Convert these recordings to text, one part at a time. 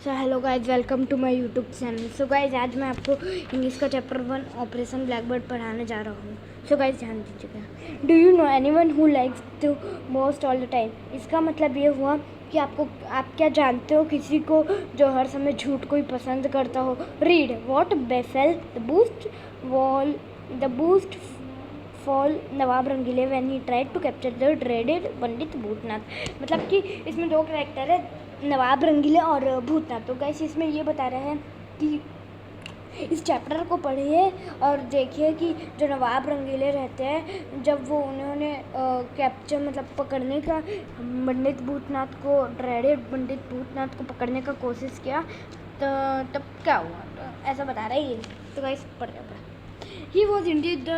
So hello guys, welcome to my YouTube channel. So guys, आज मैं आपको English का चैप्टर 1 ऑपरेशन ब्लैकबर्ड पढ़ाने जा रहा हूँ। सो गाइज, ध्यान दीजिएगा। Do you know anyone who likes to most all the time? इसका मतलब ये हुआ कि आप क्या जानते हो किसी को जो हर समय झूठ को ही पसंद करता हो? Read what befell the boastful Nawab Rangeele when he tried to capture the dreaded bandit Bhootnath. मतलब कि इसमें दो कैरेक्टर है, नवाब रंगीले और भूतनाथ। तो गाइस, इसमें ये बता रहे हैं कि इस चैप्टर को पढ़िए और देखिए कि जो नवाब रंगीले रहते हैं, जब वो उन्होंने कैप्चर मतलब पकड़ने का पंडित भूतनाथ को, ड्रेडेड पंडित भूतनाथ को पकड़ने का कोशिश किया, तो तब क्या हुआ, तो ऐसा बता रहा है ये। तो गाइस, पढ़ He was indeed the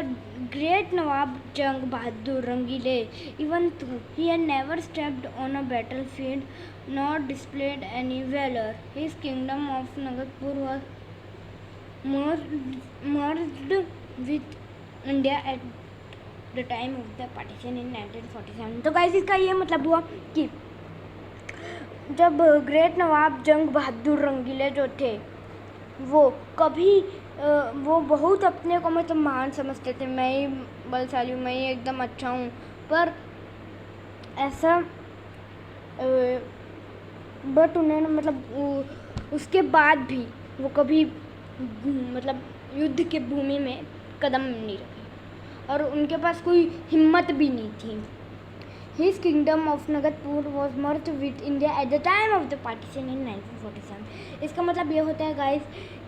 great Nawab Jung Bahadur Rangile, even though he had never stepped on a battlefield nor displayed any valor. His kingdom of Nagadpur was merged with India at the time of the partition in 1947. तो guys, इसका ये मतलब हुआ कि जब great नवाब जंग बहादुर रंगीले जो थे, वो बहुत अपने को मतलब महान समझते थे। मैं ही बलशाली हूँ, मैं ही एकदम अच्छा हूँ। पर ऐसा बट उन्होंने मतलब उसके बाद भी वो कभी मतलब युद्ध के भूमि में कदम नहीं रखे और उनके पास कोई हिम्मत भी नहीं थी। His kingdom of Nagadpur was merged with India at the time of the partition in 1947. इसका मतलब ये होता है गाइस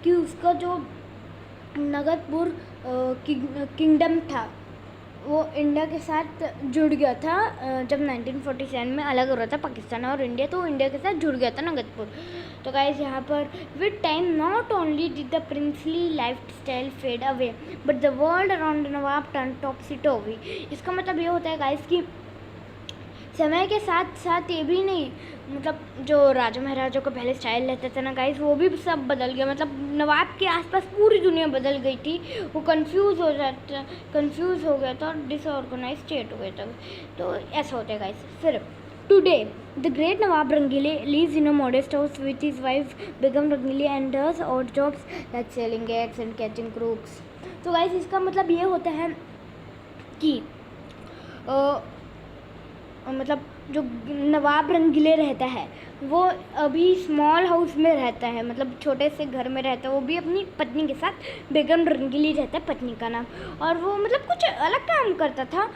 कि उसका जो नगदपुर किंगडम था वो इंडिया के साथ जुड़ गया था। जब 1947 में अलग हो रहा था पाकिस्तान और इंडिया, तो इंडिया के साथ जुड़ गया था नगदपुर। तो गाइस, यहाँ पर with time not only did the princely lifestyle fade away but the world around Nawab turn topsy turvy. इसका मतलब ये होता है गाइस कि समय के साथ साथ ये भी नहीं, मतलब जो राजा महाराजों का पहले स्टाइल रहता था ना गाइस, वो भी सब बदल गया। मतलब नवाब के आसपास पूरी दुनिया बदल गई थी। वो कंफ्यूज हो गया था और डिसऑर्गेनाइज स्टेट हो गया था। तो ऐसा होता है गाइस। फिर today the great Nawab Rangeele lives in a modest house with his wife Begum Rangeele and does odd jobs like selling eggs and catching crooks। तो गाइस, इसका मतलब ये होता है कि मतलब जो नवाब रंगीले रहता है वो अभी स्मॉल हाउस में रहता है, मतलब छोटे से घर में रहता है। वो भी अपनी पत्नी के साथ, बेगम रंगीली रहता है पत्नी का नाम। और वो मतलब कुछ अलग काम करता था।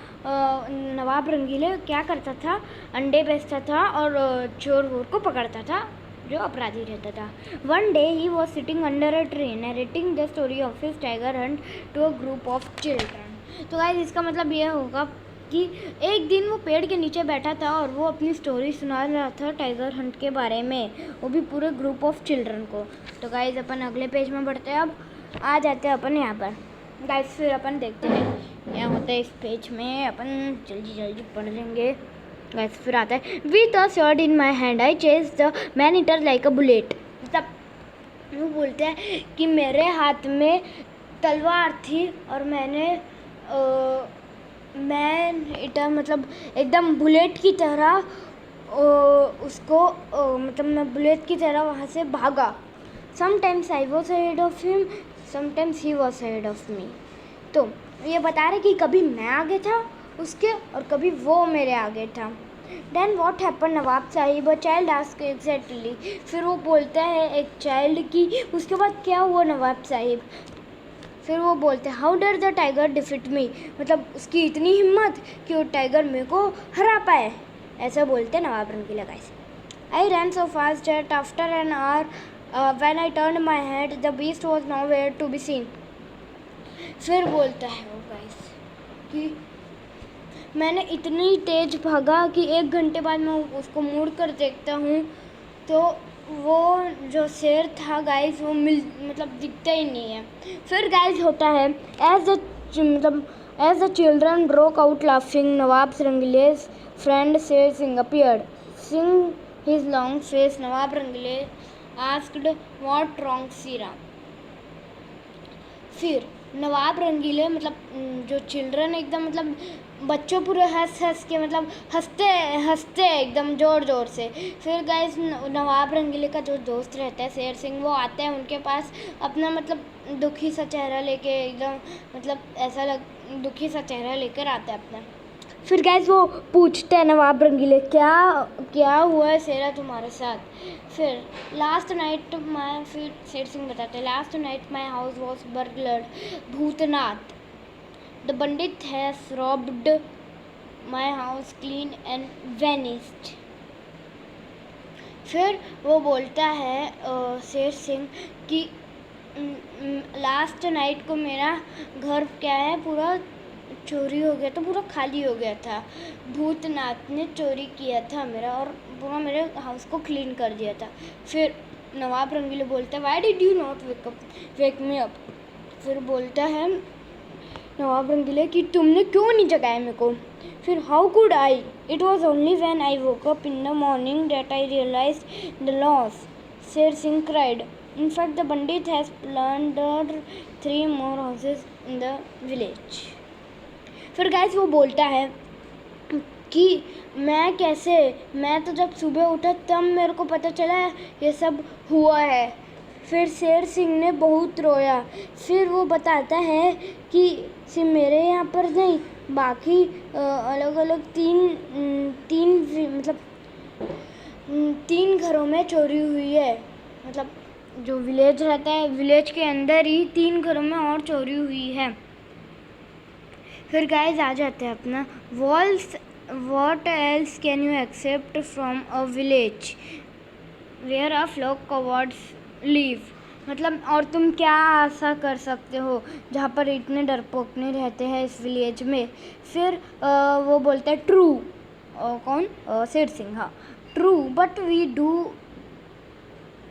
नवाब रंगीले क्या करता था, अंडे बेचता था और चोर वोर को पकड़ता था जो अपराधी रहता था। One day he was sitting under a tree narrating the story of his tiger hunt to a group of children. तो गाइस, इसका मतलब ये होगा कि एक दिन वो पेड़ के नीचे बैठा था और वो अपनी स्टोरी सुना रहा था टाइगर हंट के बारे में, वो भी पूरे ग्रुप ऑफ चिल्ड्रन को। तो गाइस, अपन अगले पेज में बढ़ते हैं। अब आ जाते हैं अपन यहाँ पर गाइस। फिर अपन देखते हैं क्या होता है इस पेज में। अपन जल्दी पढ़ लेंगे गाइस। फिर आता है with a sword in my hand I chase the man eater like a bullet. मतलब वो बोलते हैं कि मेरे हाथ में तलवार थी और मैन ईटर मतलब एकदम बुलेट की तरह उसको मतलब मैं बुलेट की तरह वहाँ से भागा। Sometimes I was ahead of him, sometimes he was ahead of me. तो ये बता रहे कि कभी मैं आगे था उसके और कभी वो मेरे आगे था। Then what happen Nawab Sahib, a child ask exactly. फिर वो बोलता है एक चाइल्ड की, उसके बाद क्या हुआ नवाब साहिब? फिर वो बोलते हैं हाउ डर द टाइगर डिफिट मी, मतलब उसकी इतनी हिम्मत कि वो टाइगर मेरे को हरा पाए, ऐसा बोलते हैं Nawab Rangeela guys. I ran so fast that after an hour when I turn my head the beast was nowhere to be seen. फिर बोलता है वो गाइस कि मैंने इतनी तेज भागा कि 1 घंटे बाद मैं उसको मुड़ कर देखता हूँ तो वो जो शेर था गाइस वो मतलब दिखता ही नहीं है। फिर गाइस होता है as the children broke out laughing Nawab Rangeele's friend Sher Singh appeared सिंह his long face. Nawab Rangeele asked what wrong सीरा। फिर नवाब रंगीले मतलब जो चिल्ड्रन एकदम मतलब बच्चों पूरे हंस हंस के मतलब हंसते हंसते एकदम ज़ोर ज़ोर से। फिर गाइस नवाब रंगीले का जो दोस्त रहता है शेर सिंह, वो आता है उनके पास अपना मतलब दुखी सा चेहरा लेके, एकदम मतलब ऐसा दुखी सा चेहरा लेकर आता है अपना। फिर गाइस वो पूछते हैं नवाब रंगीले, क्या क्या हुआ है शेरा तुम्हारे साथ? फिर फिर शेर सिंह बताते हैं, last night my house was burgled, Bhootnath, the bandit has robbed my house clean and vanished. फिर वो बोलता है शेर सिंह कि लास्ट नाइट को मेरा घर क्या है पूरा चोरी हो गया था, पूरा खाली हो गया था, भूतनाथ ने चोरी किया था मेरा और पूरा मेरे हाउस को क्लीन कर दिया था। फिर नवाब रंगीले बोलता है, why did you not wake me up? फिर बोलता है नवाब रंगीले कि तुमने क्यों नहीं जगाया मेरे को? फिर how could I? It was only when I woke up in the morning that I realised the loss, Sher Singh cried. In fact, the bandit has plundered 3 more houses in the village. फिर गाइस वो बोलता है कि मैं तो जब सुबह उठा तब मेरे को पता चला ये सब हुआ है। फिर शेर सिंह ने बहुत रोया। फिर वो बताता है कि सिर्फ मेरे यहाँ पर नहीं, बाकी अलग अलग तीन घरों में चोरी हुई है। मतलब जो विलेज रहता है, विलेज के अंदर ही 3 घरों में और चोरी हुई है। फिर गाइस आ जाते हैं अपना walls, what else can you except from a village where a flock cowards live? मतलब और तुम क्या आशा कर सकते हो जहाँ पर इतने डरपोक नहीं रहते हैं इस विलेज में? फिर वो बोलता है ट्रू, कौन? शेर सिंह, हाँ, true, but we do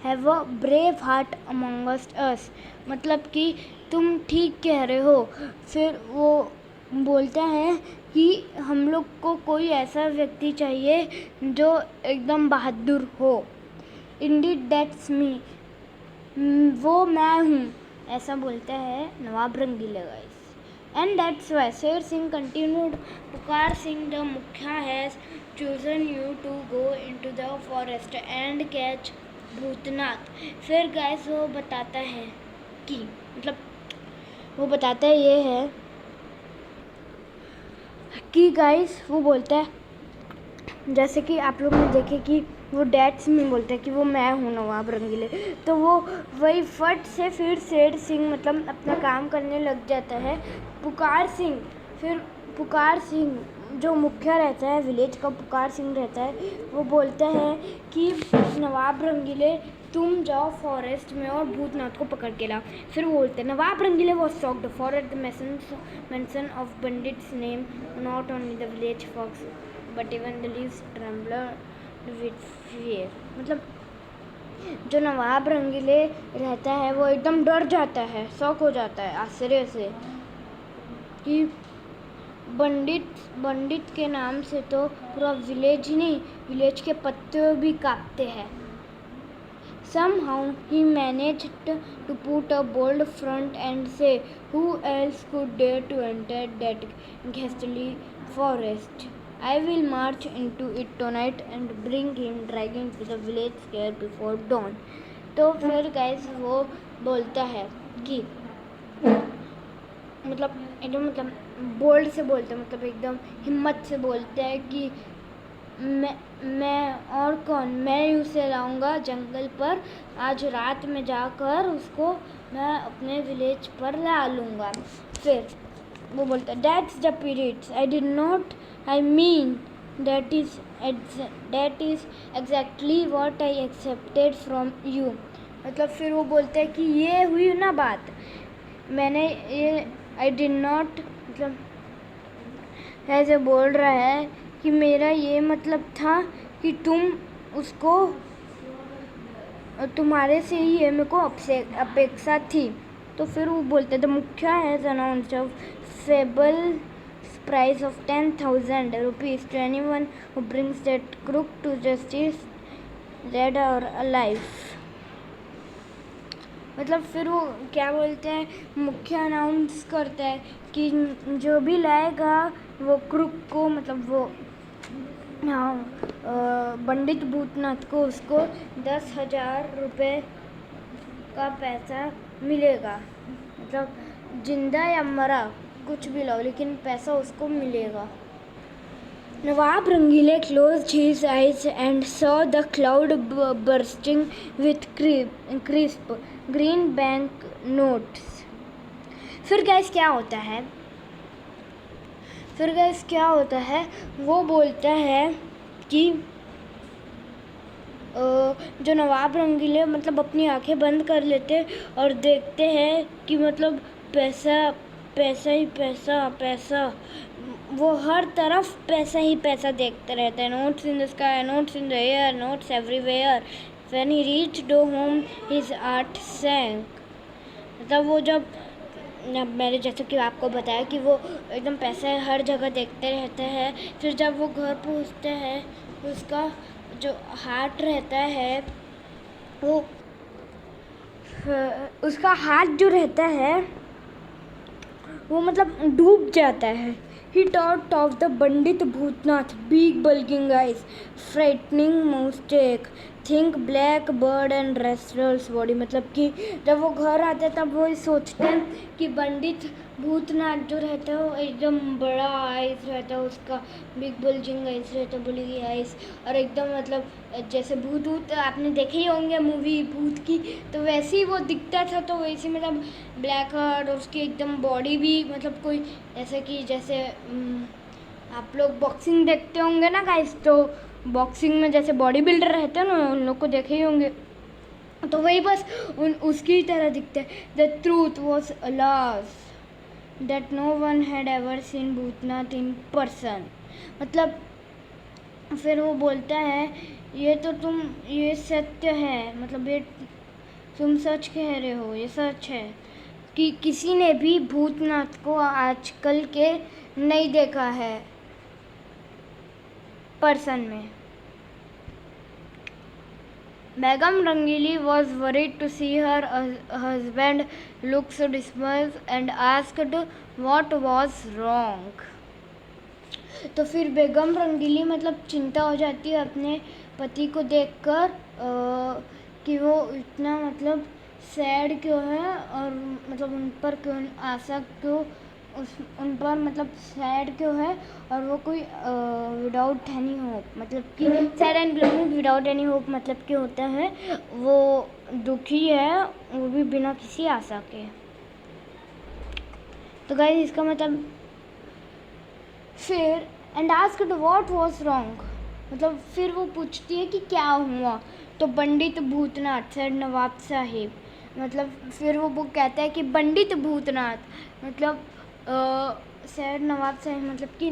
have a brave heart amongst us. मतलब कि तुम ठीक कह रहे हो। फिर वो बोलता है कि हम लोग को कोई ऐसा व्यक्ति चाहिए जो एकदम बहादुर हो। इंडीड दैट्स मी, वो मैं हूँ, ऐसा बोलता है Nawab Rangeele guys. And that's why Sher Singh continued, Pukar Singh the mukhiya has chosen you to go into the forest and catch Bhootnath. फिर गाइस वो बताता है कि मतलब वो बताता है ये है कि गाइस वो बोलता है, जैसे कि आप लोग ने देखे कि वो डैट्स में बोलता है कि वो मैं हूँ नवाब रंगीले, तो वो वही फट से फिर शेर सिंह मतलब अपना काम करने लग जाता है। पुकार सिंह जो मुखिया रहता है विलेज का, पुकार सिंह रहता है, वो बोलता है कि नवाब रंगीले तुम जाओ फॉरेस्ट में और भूतनाथ को पकड़ के लाओ। फिर वो बोलते हैं Nawab Rangeele was shocked for at the mention of bandit's name, not only the village folks but even the leaves trembled with fear। मतलब जो नवाब रंगीले रहता है वो एकदम डर जाता है, शॉक हो जाता है आश्चर्य से कि पंडित के नाम से तो पूरा विलेज ही नहीं, विलेज के पत्ते भी कांपते हैं। Somehow he managed to put a bold front and say, who else could dare to enter that ghastly forest? I will march into it tonight and bring him dragging to the village square before dawn। तो फिर गाइस वो बोलता है कि मतलब एकदम bold से बोलता है, मतलब एकदम हिम्मत से बोलता है कि मैं और कौन, मैं ही उसे लाऊंगा जंगल पर, आज रात में जाकर उसको मैं अपने विलेज पर ला लूँगा। फिर वो बोलता है that's the periods I did not, I mean that is exactly what I accepted from you. मतलब फिर वो बोलता है कि ये हुई ना बात, मैंने ये आई डिड नॉट मतलब ऐसे बोल रहा है कि मेरा ये मतलब था कि तुम उसको, तुम्हारे से ही ये मेरे को अपेक्षा थी। तो फिर वो बोलते थे मुखिया has announced a fable price of 10,000 rupees to anyone who brings that crook to justice, dead or alive। मतलब फिर वो क्या बोलते हैं, मुखिया अनाउंस करता है कि जो भी लाएगा वो क्रूक को मतलब वो हाँ पंडित भूतनाथ को उसको 10,000 रुपये का पैसा मिलेगा। मतलब जिंदा या मरा कुछ भी लो, लेकिन पैसा उसको मिलेगा। नवाब रंगीले closed his eyes and saw the cloud bursting with crisp green bank notes. फिर गैस क्या होता है वो बोलता है कि जो नवाब रंगीले मतलब अपनी आंखें बंद कर लेते और देखते हैं कि मतलब पैसा पैसा ही पैसा, वो हर तरफ पैसा ही पैसा देखते रहते हैं। Notes in the sky, notes in the air, notes everywhere. When he reached home his heart sank. मतलब वो जब मैंने जैसे कि आपको बताया कि वो एकदम पैसा हर जगह देखते रहते हैं। फिर जब वो घर पहुंचते हैं उसका जो हार्ट रहता है वो उसका हाथ जो रहता है वो मतलब डूब जाता है। He thought of the Pandit Bhutnath, big bulging eyes, frightening moustache, think black bird and restless body। मतलब कि जब वो घर आते हैं तब वो सोचते हैं कि पंडित भूतनाथ जो रहता है वो एकदम बड़ा आइस रहता है, उसका बिग बल्जिंग आइस रहता है, बुली आइस, और एकदम मतलब जैसे भूत आपने देखे ही होंगे मूवी भूत की, तो वैसे ही वो दिखता था। तो वैसे मतलब ब्लैक हेड और उसकी एकदम बॉडी भी मतलब कोई ऐसे कि जैसे आप लोग बॉक्सिंग देखते होंगे ना गाइस, तो बॉक्सिंग में जैसे बॉडी बिल्डर रहते हैं ना, उन लोग को देखे ही होंगे, तो वही बस उसकी तरह दिखते हैं। The truth was alas that no one had ever seen Bhootnath in person। मतलब फिर वो बोलता है ये सत्य है, मतलब ये तुम सच कह रहे हो, ये सच है कि किसी ने भी भूतनाथ को आजकल के नहीं देखा है पर्सन में। Begum Rangili was worried to see her husband look so dismal and asked what was wrong। तो फिर बेगम रंगीली मतलब चिंता हो जाती है अपने पति को देखकर कि वो इतना मतलब सैड क्यों है और मतलब उन पर क्यों आशा क्यों उन पर मतलब सैड क्यों है, और वो कोई विदाउट एनी होप मतलब कि sad and gloomy without any hope मतलब कि होता है वो दुखी है, वो भी बिना किसी आशा के। तो गाइस इसका मतलब फिर and asked what was wrong, मतलब फिर वो पूछती है कि क्या हुआ। तो पंडित भूतनाथ सर नवाब साहिब, मतलब फिर वो कहता है कि पंडित भूतनाथ मतलब सैड नवाब साहब, मतलब कि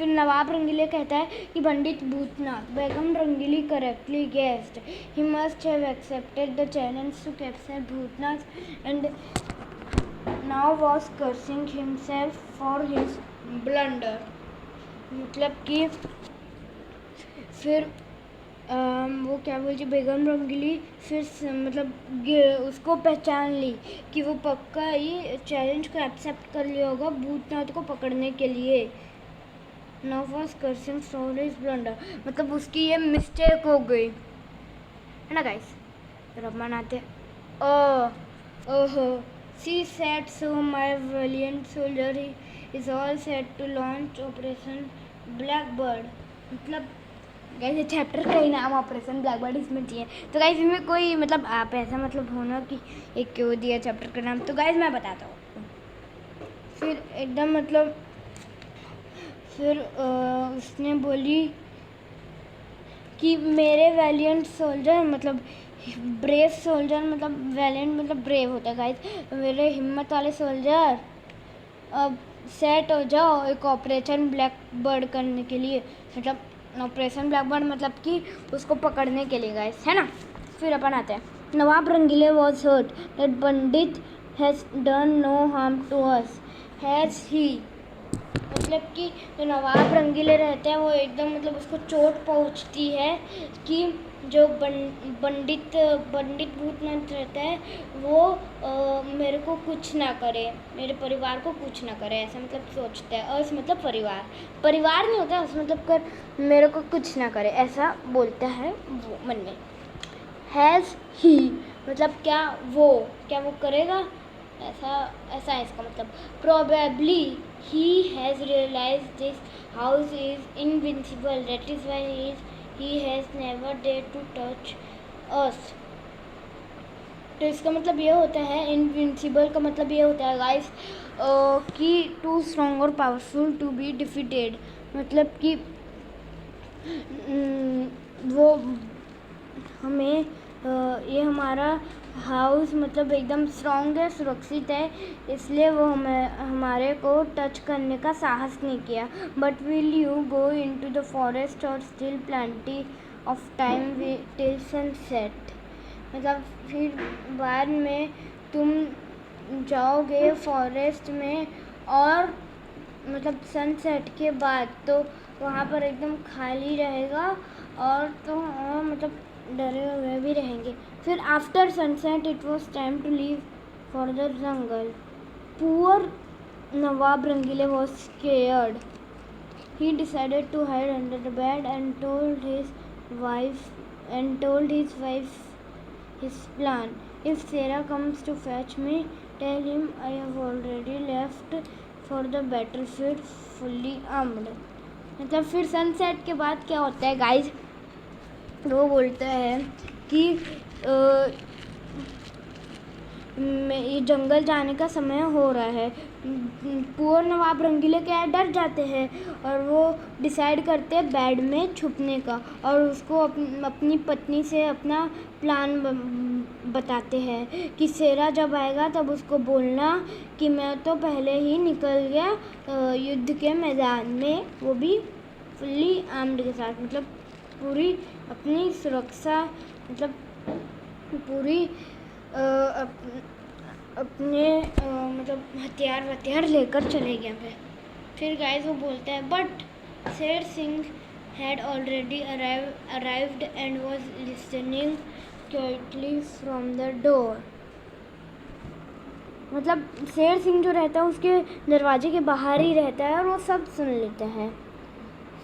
नवाब रंगीले कहता है कि पंडित Bhootnath. Begum Rangeeli correctly guessed he must have accepted the challenge to capture Bhootnath and now was cursing himself for his blunder. मतलब कि फिर वो क्या बोलती बेगम रंगीली फिर मतलब उसको पहचान ली कि वो पक्का ही चैलेंज को एक्सेप्ट कर लिया होगा भूतनाथ को पकड़ने के लिए। Now was cursing for his blunder, मतलब उसकी ये मिस्टेक हो गई है ना गाइस। फिर अपन आते ओहो see set so my valiant soldier he is all set to launch operation black bird. मतलब गाइस ये चैप्टर का ही नाम ऑपरेशन ब्लैक बर्ड इसमें चाहिए। तो गाइस इसमें कोई मतलब आप ऐसा मतलब होना कि एक क्यों दिया चैप्टर का नाम, तो गाइस मैं बताता हूँ। फिर एकदम मतलब फिर उसने बोली कि मेरे वैलिएंट सोल्जर मतलब ब्रेव सोल्जर, मतलब वैलिएंट मतलब ब्रेव होता है गाइस, मेरे हिम्मत वाले सोल्जर अब सेट हो जाओ एक ऑपरेशन ब्लैक बर्ड करने के लिए। मतलब ऑपरेशन ब्लैक बर्ड मतलब कि उसको पकड़ने के लिए गाइस, है ना। फिर अपन आते हैं Nawab Rangeele was hurt that bandit has done no harm to us has he. मतलब कि जो नवाब रंगीले रहते हैं वो एकदम मतलब उसको चोट पहुंचती है कि जो पंडित भूतनाथ रहता है वो मेरे को कुछ ना करे, मेरे परिवार को कुछ ना करे, ऐसा मतलब सोचता है। और मतलब परिवार नहीं होता, उस मतलब कर मेरे को कुछ ना करे ऐसा बोलता है वो मन में। हैज़ ही मतलब क्या वो करेगा, ऐसा है इसका मतलब। Probably he has realized this house is invincible, that is why he has never dared to touch us। तो इसका मतलब ये होता है, इनविंसिबल का मतलब ये होता है गाइस कि टू स्ट्रॉन्ग और पावरफुल टू बी डिफीटेड, मतलब कि वो हमें ये हमारा हाउस मतलब एकदम स्ट्रॉन्ग है, सुरक्षित है, इसलिए वो हमारे को टच करने का साहस नहीं किया। But will you go into the forest और still plenty of time till sunset, मतलब फिर बाद में तुम जाओगे फॉरेस्ट में और मतलब सनसेट के बाद तो वहाँ पर एकदम खाली रहेगा और तो और मतलब डरे हुए भी रहेंगे। फिर after sunset it was time to leave for the jungle. Poor Nawab Rangeele was scared. He decided to hide under the bed and told his wife his plan. If Sarah comes to fetch me, tell him I have already left for the battlefield fully armed। मतलब फिर sunset के बाद क्या होता है guys, वो बोलता है कि ये जंगल जाने का समय हो रहा है। पुअर नवाब रंगीले क्या है, डर जाते हैं और वो डिसाइड करते हैं बेड में छुपने का और उसको अपनी पत्नी से अपना प्लान बताते हैं कि सेरा जब आएगा तब उसको बोलना कि मैं तो पहले ही निकल गया युद्ध के मैदान में, वो भी फुल्ली आर्म्ड के साथ, मतलब पूरी अपनी सुरक्षा, मतलब पूरी अपने मतलब हथियार लेकर चले गए थे। फिर गाइस वो बोलता है but Sher Singh had already arrived and was listening quietly from the door. मतलब शेर सिंह जो रहता है उसके दरवाजे के बाहर ही रहता है और वो सब सुन लेता है।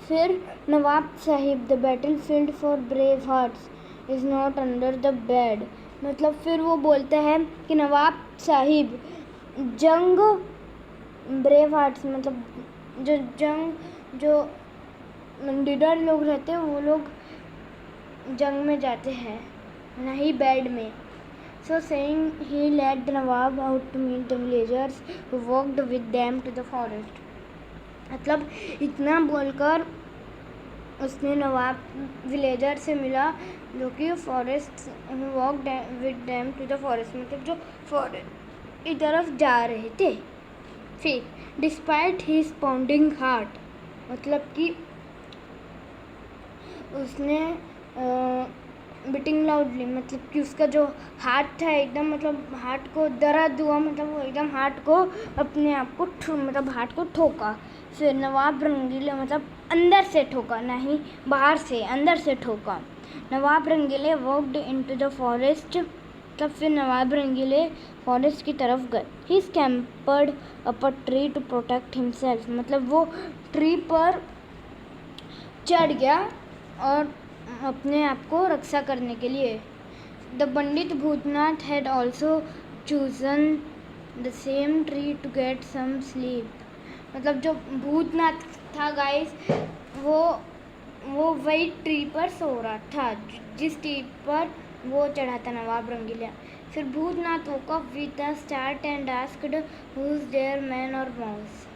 फिर Nawab Sahib the battlefield for brave hearts is not under the bed, मतलब फिर वो बोलता है कि नवाब साहिब जंग ब्रेव हार्ट्स मतलब जो निडर लोग रहते हैं वो लोग जंग में जाते हैं, नहीं बेड में। So saying he led the Nawab out to meet the villagers who walked with them to the forest। मतलब इतना बोलकर उसने नवाब विलेजर से मिला जो कि forest walked with them to the forest, मतलब जो फॉरेस्ट की तरफ जा रहे थे। फिर डिस्पाइट हिज पाउंडिंग हार्ट, मतलब कि उसने बीटिंग लाउडली, मतलब कि उसका जो हार्ट था एकदम, मतलब हार्ट को दर्द हुआ, मतलब वो एकदम हार्ट को अपने आप को मतलब हार्ट को ठोका। फिर नवाब रंगीले मतलब अंदर से ठोका, नहीं बाहर से, अंदर से ठोका। Nawab Rangeele walked into the forest, तब फिर नवाब रंगीले फॉरेस्ट की तरफ गए। He scampered up a tree to protect himself, मतलब वो ट्री पर चढ़ गया और अपने आप को रक्षा करने के लिए। The pandit Bhootnath had also chosen the same tree to get some sleep, मतलब जो भूतनाथ था गाइस वो वही ट्री पर सो रहा था जिस ट्री पर वो चढ़ा था नवाब रंगीला। फिर Bhootnath woke up with a start and asked who's there man or mouse।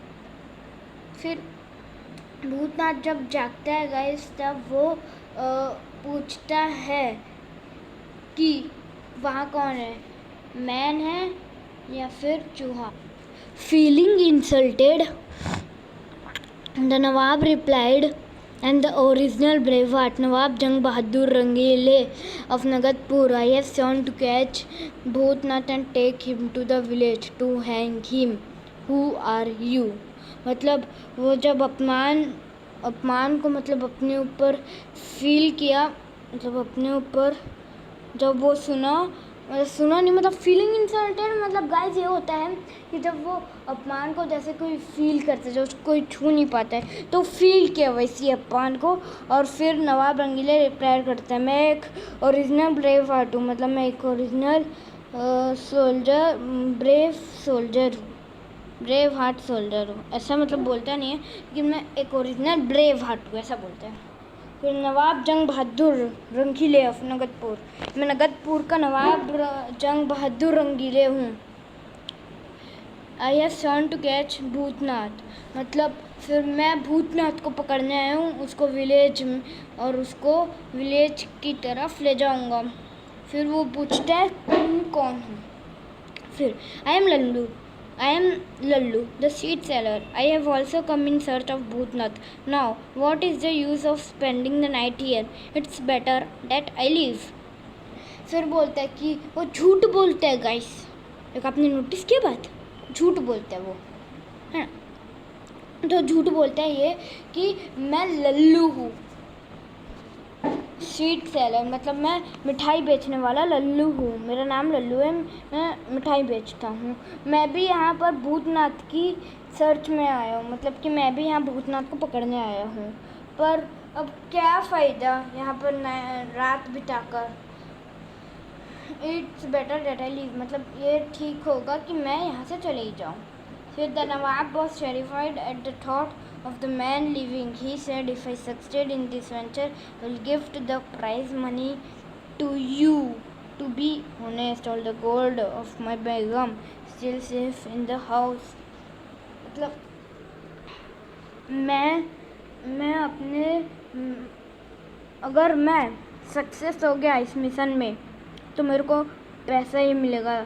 फिर भूतनाथ जब जागता है गाइस तब वो पूछता है कि वहाँ कौन है, मैन है या फिर चूहा। Feeling insulted the Nawab replied and the original braveheart Nawab Jang Bahadur Rangile of Nagadpur, I have sworn to catch Bhutnath and take him to the village to hang him. Who are you? मतलब वो जब अपमान को मतलब अपने ऊपर feel किया, मतलब अपने ऊपर जब वो सुना नहीं, मतलब फीलिंग इंसल्टेड, मतलब गाइस ये होता है कि जब वो अपमान को जैसे कोई फील करता है, जो कोई छू नहीं पाता है, तो फील किया वैसी अपमान को। और फिर नवाब रंगीले रिप्लाई करता है, मैं एक ओरिजिनल ब्रेव हार्ट हूँ, मतलब मैं एक original soldier, brave heart soldier हूँ। ऐसा मतलब बोलता नहीं है, लेकिन मैं एक ओरिजिनल ब्रेव हार्ट हूँ, ऐसा बोलता है। फिर नवाब जंग बहादुर रंगीले ऑफ नगदपुर, मैं नगदपुर का नवाब जंग बहादुर रंगीले हूँ। I have sworn to catch Bhootnath, मतलब फिर मैं भूतनाथ को पकड़ने आया हूँ, उसको विलेज की तरफ ले जाऊँगा। फिर वो पूछता है तुम कौन हो? फिर I am Lallu the seed seller. I have also come in search of Bhutnath. Now, what is the use of spending the night here? It's better that I leave. फिर बोलता है कि वो झूठ बोलता है गाइस, एक आपने नोटिस किया बात, झूठ बोलता है वो, है ना? तो झूठ बोलता है ये कि मैं लल्लू हूँ, स्वीट सेलर, मतलब मैं मिठाई बेचने वाला लल्लू हूँ, मेरा नाम लल्लू है, मैं मिठाई बेचता हूँ। मैं भी यहाँ पर भूतनाथ की सर्च में आया हूँ, मतलब कि मैं भी यहाँ भूतनाथ को पकड़ने आया हूँ, पर अब क्या फ़ायदा यहाँ पर रात बिताकर। It's better that I leave, मतलब ये ठीक होगा कि मैं यहाँ से चले ही जाऊँ। फिर the Nawab was terrified at the thought of the man leaving. He said, if I succeed in this venture, I will gift the prize money to you. To be honest, all the gold of my begum still safe in the house. मतलब मैं अपने, अगर मैं success हो गया इस mission में तो मेरे को पैसा ही मिलेगा,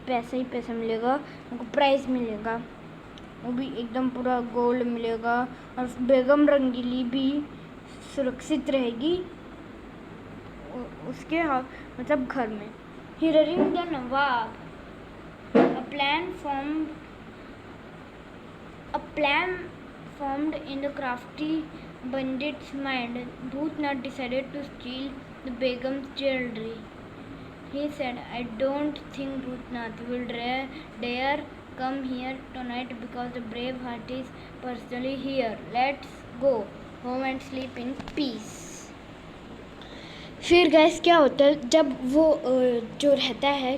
पैसा मिलेगा, मेरे को प्राइज़ मिलेगा, वो भी एकदम पूरा गोल्ड मिलेगा, और बेगम रंगीली भी सुरक्षित रहेगी उसके मतलब घर में। Hearing the Nawab, a plan formed in the crafty bandit's mind. Bhutnath decided to steal the Begum's jewelry. He said, I don't think Bhutnath will dare come here tonight because the brave heart is personally here. Let's go home and sleep in peace. फिर gas क्या होता है, जब वो जो रहता है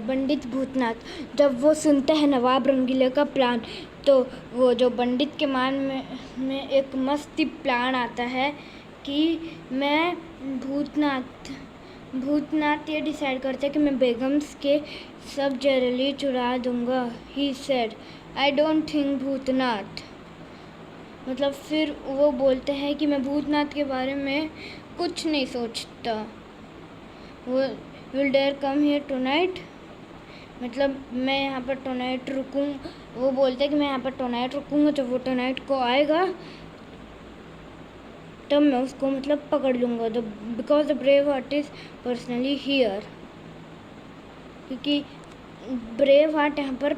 पंडित भूतनाथ, जब वो सुनता है नवाब रंगीले का प्लान, तो वो जो पंडित के मान में एक मस्ती प्लान आता है कि मैं भूतनाथ ये डिसाइड करता है कि मैं बेगम्स के सब ज्वेलरी चुरा दूंगा। He said, I don't think Bhootnath, मतलब फिर वो बोलते हैं कि मैं भूतनाथ के बारे में कुछ नहीं सोचता। वो will dare come here tonight, मतलब मैं यहाँ पर टुनाइट रुकूँ, वो बोलते हैं कि मैं यहाँ पर टुनाइट रुकूँगा, जब वो टुनाइट को आएगा तब मैं उसको मतलब पकड़ लूँगा। Because the brave heart is personally here, क्योंकि ब्रेव हार्ट यहाँ पर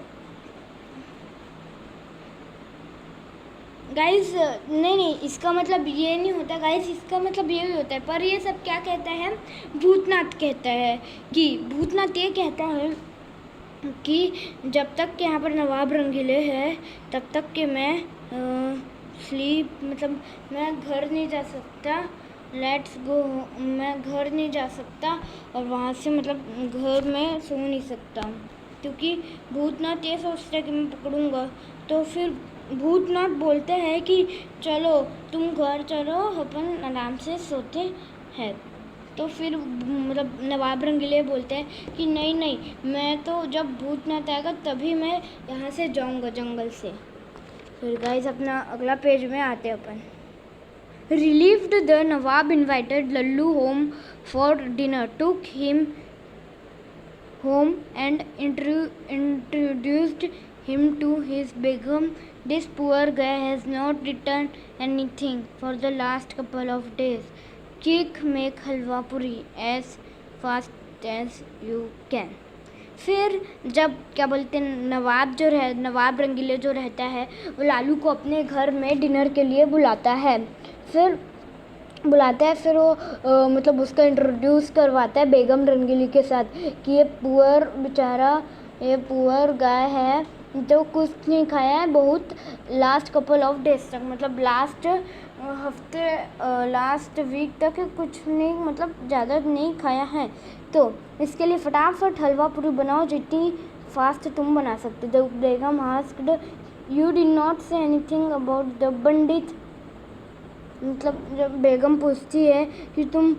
गाइस नहीं, इसका मतलब ये नहीं होता गाइस, इसका मतलब ये भी होता है, पर ये सब क्या कहता है, भूतनाथ कहता है कि भूतनाथ ये कहता है कि जब तक कि यहाँ पर नवाब रंगीले है तब तक कि मैं मतलब मैं घर नहीं जा सकता, लेट्स गो, मैं घर नहीं जा सकता और वहाँ से मतलब घर में सो नहीं सकता, क्योंकि भूतनाथ ये सोचता है कि मैं पकड़ूंगा। तो फिर भूतनाथ बोलते हैं कि चलो तुम घर चलो, अपन आराम से सोते हैं। तो फिर मतलब नवाब रंगीले बोलते हैं कि नहीं, मैं तो जब भूतनाथ आएगा तभी मैं यहाँ से जाऊँगा जंगल से। फिर गाइस अपना अगला पेज में आते हैं अपन। Relieved, the Nawab invited Lallu home for dinner, took him home and introduced him to his Begum. This poor guy has not eaten anything for the last couple of days. Make halwa puri as fast as you can. फिर जब क्या बोलते हैं नवाब रंगीले जो रहता है वो लालू को अपने घर में डिनर के लिए बुलाता है। फिर वो मतलब उसका इंट्रोड्यूस करवाता है बेगम रंगीली के साथ कि ये पुअर गाय है जो कुछ नहीं खाया है बहुत लास्ट कपल ऑफ डेज तक, मतलब लास्ट वीक तक कुछ नहीं, मतलब ज़्यादा नहीं खाया है। तो इसके लिए फटाफट हलवा पूरी बनाओ जितनी फास्ट तुम बना सकते। The Begum asked, you did not say anything about the bandit. मतलब जब बेगम पूछती है कि तुम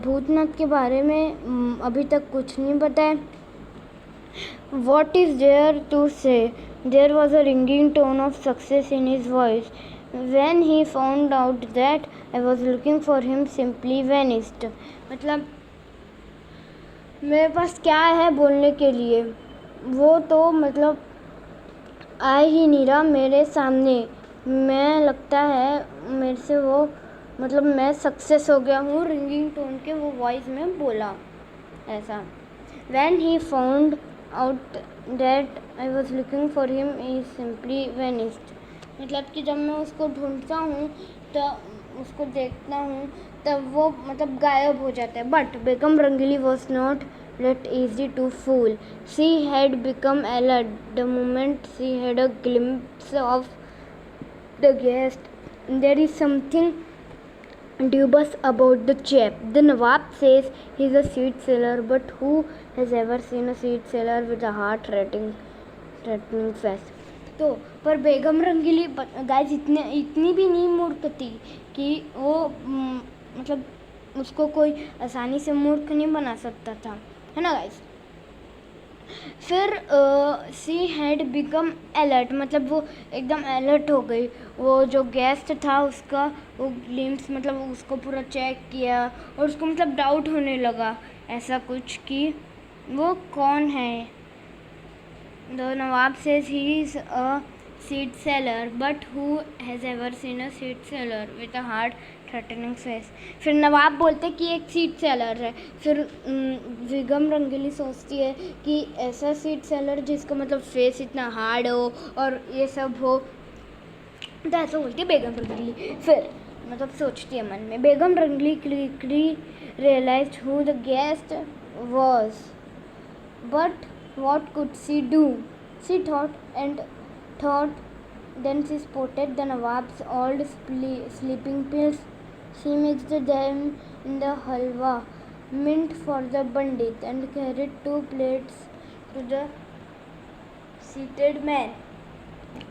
भूतनाथ के बारे में अभी तक कुछ नहीं बताए। What is there to say? There was a ringing tone of success in his voice. When he found out that I was looking for him, simply vanished. मतलब मेरे पास क्या है बोलने के लिए, वो तो मतलब आ ही नहीं रहा मेरे सामने। मैं लगता है मेरे से वो मतलब मैं सक्सेस हो गया हूँ, रिंगिंग टोन के वो वॉइस में बोला ऐसा। When he found out that I was looking for him, he simply vanished. मतलब कि जब मैं उसको ढूंढता हूँ तो उसको देखता हूँ तब वो मतलब गायब हो जाता है। But Begum Rangeeli was not that easy to fool. She had become alert the moment she had a glimpse of the guest. There is something dubious about the chap. The Nawab says he's a seed seller, but who has ever seen a seed seller with a heart-threatening face? तो पर बेगम रंगीली guys इतनी भी नहीं मूर्ख थी कि वो मतलब उसको कोई आसानी से मूर्ख नहीं बना सकता था, है ना गाइस। फिर सी हैड बिकम अलर्ट, मतलब वो एकदम अलर्ट हो गई। वो जो गेस्ट था उसका वो ग्लिम्स मतलब उसको पूरा चेक किया और उसको मतलब डाउट होने लगा ऐसा कुछ कि वो कौन है। The Nawab says he is a seed seller, but who has ever seen a seed seller with a hard threatening face. फिर नवाब बोलते कि एक सीड सेलर है। फिर बेगम रंगीली सोचती है कि ऐसा सीड सेलर जिसका मतलब फेस इतना हार्ड हो और ये सब हो, तो ऐसा बोलती है बेगम रंगीली। फिर मतलब सोचती है मन में। Begum Rangeeli quickly realised who the guest was, but what could she do? She thought. Then she spotted the Nawab's old sleeping pills. She mixed them in the halwa meant for the bandit and carried 2 plates to the seated man.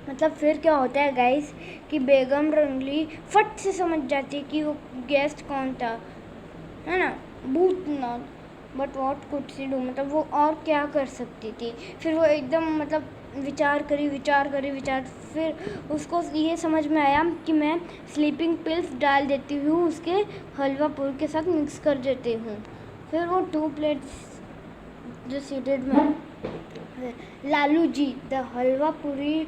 मतलब फिर क्या होता है guys कि बेगम रंगली फट से समझ जाती है कि वो गेस्ट कौन था, है ना, Bhootnath. But what could she do, मतलब वो और क्या कर सकती थी। फिर वो एकदम मतलब विचार करी, फिर उसको ये समझ में आया कि मैं स्लीपिंग पिल्स डाल देती हूँ उसके हलवा पूरी के साथ मिक्स कर देती हूँ। फिर वो 2 प्लेट्स जो सीटेड में लालू जी द हलवा पूरी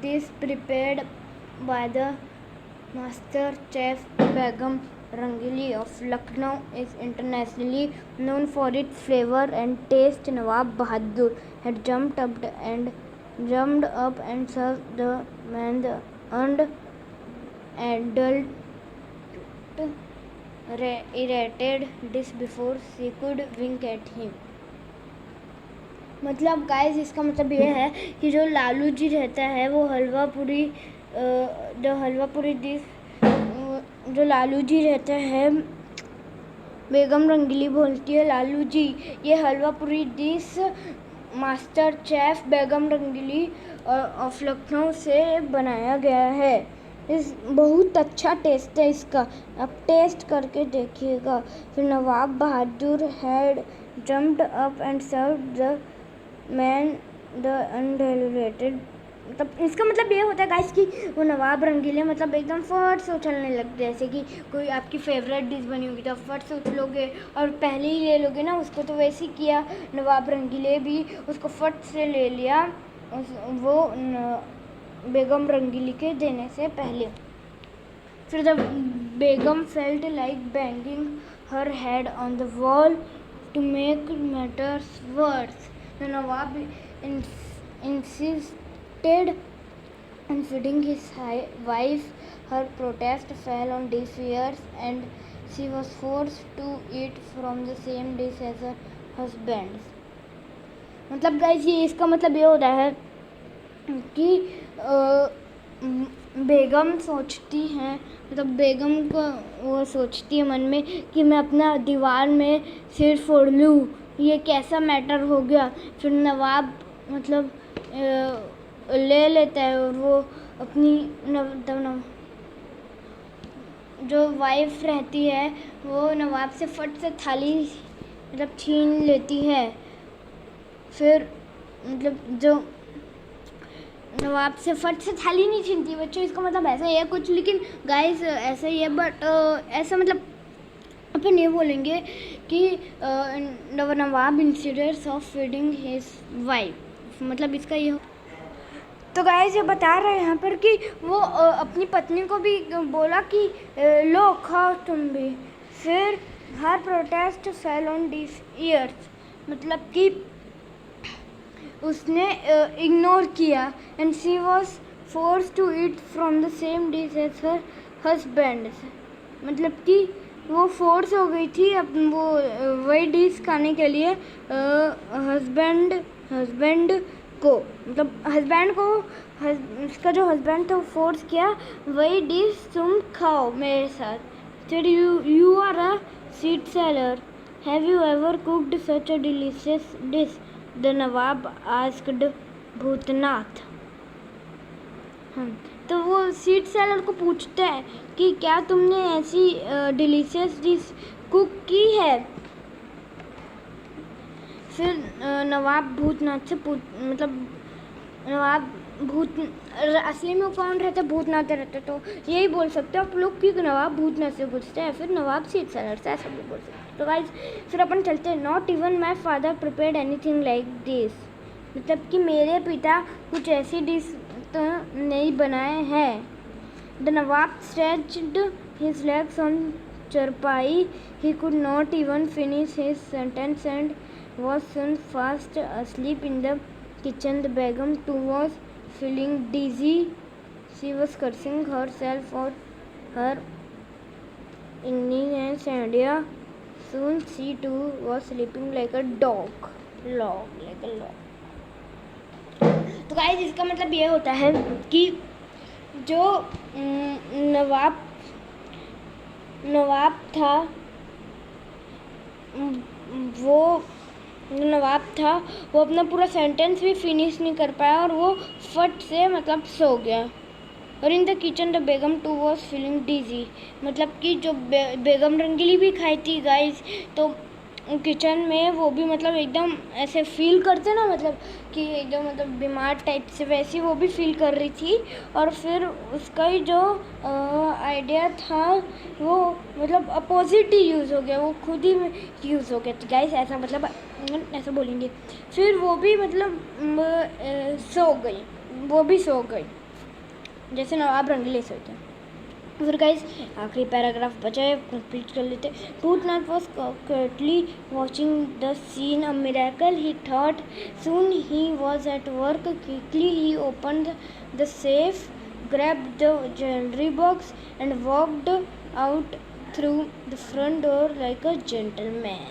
dish prepared by the master chef Begum Rangili of Lucknow is internationally known for its flavor and taste. Nawab Bahadur had jumped up and served the man the unadulterated dish before she could wink at him. मतलब guys इसका मतलब ये है कि जो लालू जी रहता है वो हलवा पूरी डिश जो लालू जी रहता है, बेगम रंगीली बोलती है लालू जी ये हलवा पूरी dish master chef Begum Rangeeli of Lucknow से बनाया गया है। इस बहुत अच्छा टेस्ट है इसका, आप टेस्ट करके देखिएगा। फिर Nawab Bahadur had jumped up and served the man the undelivered. मतलब इसका मतलब ये होता है गाइस कि वो नवाब रंगीले मतलब एकदम फट से उछलने लगते हैं। जैसे कि कोई आपकी फेवरेट डिश बनी होगी तो फट से उछलोगे और पहले ही ले लोगे ना उसको, तो वैसे ही किया नवाब रंगीले भी, उसको फट से ले लिया वो बेगम रंगीली के देने से पहले। फिर the Begum felt like banging her head on the wall to make matters worse. the Nawab insisted on feeding his wife. Her protest fell on deaf ears and she was forced to eat from the same dish as her husband. मतलब guys ये इसका मतलब ये होता है कि बेगम सोचती हैं, मतलब बेगम को वो सोचती है मन में कि मैं अपना दीवार में सिर फोड़ लूँ, ये कैसा मैटर हो गया। फिर नवाब मतलब ले लेता है और वो अपनी जो वाइफ रहती है वो नवाब से फट से थाली मतलब छीन लेती है। फिर मतलब जो नवाब से फट से थाली नहीं छीनती बच्चों, इसका मतलब ऐसा ही है कुछ, लेकिन गाइस ऐसा ही है, बट ऐसा मतलब अपन ये बोलेंगे कि Nawab incidents of feeding his wife, मतलब इसका ये। तो गाइस ये बता रहे हैं यहाँ पर कि वो अपनी पत्नी को भी बोला कि लो खाओ तुम भी। फिर her protest fell on deaf ears, मतलब कि उसने इग्नोर किया and she was force to eat from the same dish as her husband, मतलब कि वो फोर्स हो गई थी अब वो वही डिश खाने के लिए हस्बैंड को, मतलब हस्बैंड को उसका जो हस्बैंड था वो फोर्स किया वही डिश तुम खाओ मेरे साथ। फिर you are a seed seller, have you ever cooked such a delicious dish, the Nawab asked Bhootnath. तो वो सीड सेलर को पूछता है कि क्या तुमने ऐसी डिलीशियस डिश कुक की है। फिर नवाब भूतनाथ से मतलब नवाब असली में कौन रहता है, भूतनाथ रहता है, तो यही बोल सकते हो आप लोग कि नवाब भूतनाथ से पूछते हैं, फिर नवाब सीड सेलर से, ऐसा भी बोल सकते हैं। तो गाइस फिर अपन चलते हैं। Not even my father prepared anything like this, मतलब कि मेरे पिता कुछ ऐसी डिश तो नहीं बनाए हैं। The Nawab stretched his legs on charpai, he could not even finish his sentence and was soon fast asleep in the kitchen. The Begum too was feeling dizzy. She was cursing herself for her ignorance and idea. Soon she too was sleeping like a dog. तो guys इसका मतलब ये होता है कि जो नवाब था वो अपना पूरा सेंटेंस भी फिनिश नहीं कर पाया और वो फट से मतलब सो गया। और in the kitchen the Begum too was feeling dizzy, मतलब कि जो बेगम रंगीली भी खाई थी गाइस, तो किचन में वो भी मतलब एकदम ऐसे फील करते ना, मतलब कि एकदम मतलब बीमार टाइप से, वैसी वो भी फील कर रही थी। और फिर उसका ही जो आइडिया था वो मतलब अपोजिट ही यूज़ हो गया, वो खुद ही यूज़ हो गया। तो गाइस ऐसा मतलब ऐसा बोलेंगे। फिर वो भी मतलब वो भी सो गई जैसे नवाब रंगीले सोते हैं। फिर गाइस आखिरी पैराग्राफ बचा है, कंप्लीट कर लेते। Bhootnath was quietly watching the scene, a miracle he thought. Soon he was at work. Quickly he opened the safe, grabbed the jewelry box and walked out through the front door like a gentleman.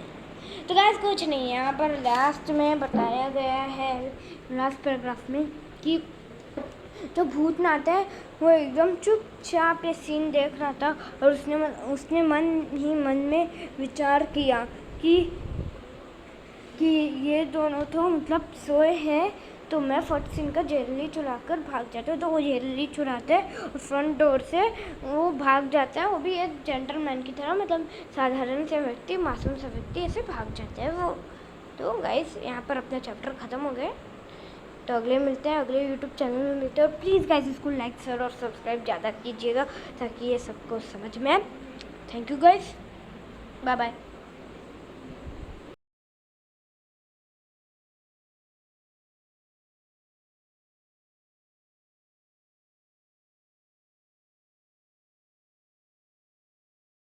तो guys कुछ नहीं है, यहाँ पर last में बताया गया है, लास्ट पैराग्राफ में, कि तो भूतनाथ है वो एकदम चुपचाप ये सीन देख रहा था और उसने मन ही मन में विचार किया कि ये दोनों तो मतलब सोए हैं, तो मैं फट से इनका ज्वेलरी चुरा कर भाग जाता हूँ। तो वो ज्वेलरी चुराते हैं और फ्रंट डोर से वो भाग जाता है, वो भी एक जेंटलमैन की तरह, मतलब साधारण से व्यक्ति, मासूम सा व्यक्ति ऐसे भाग जाते हैं वो। तो गाइस यहाँ पर अपना चैप्टर ख़त्म हो गए, तो अगले मिलते हैं, अगले यूट्यूब चैनल में मिलते हैं। और प्लीज़ गाइस इसको लाइक शेयर और सब्सक्राइब ज़्यादा कीजिएगा ताकि ये सबको समझ में आए। Thank you guys, bye bye.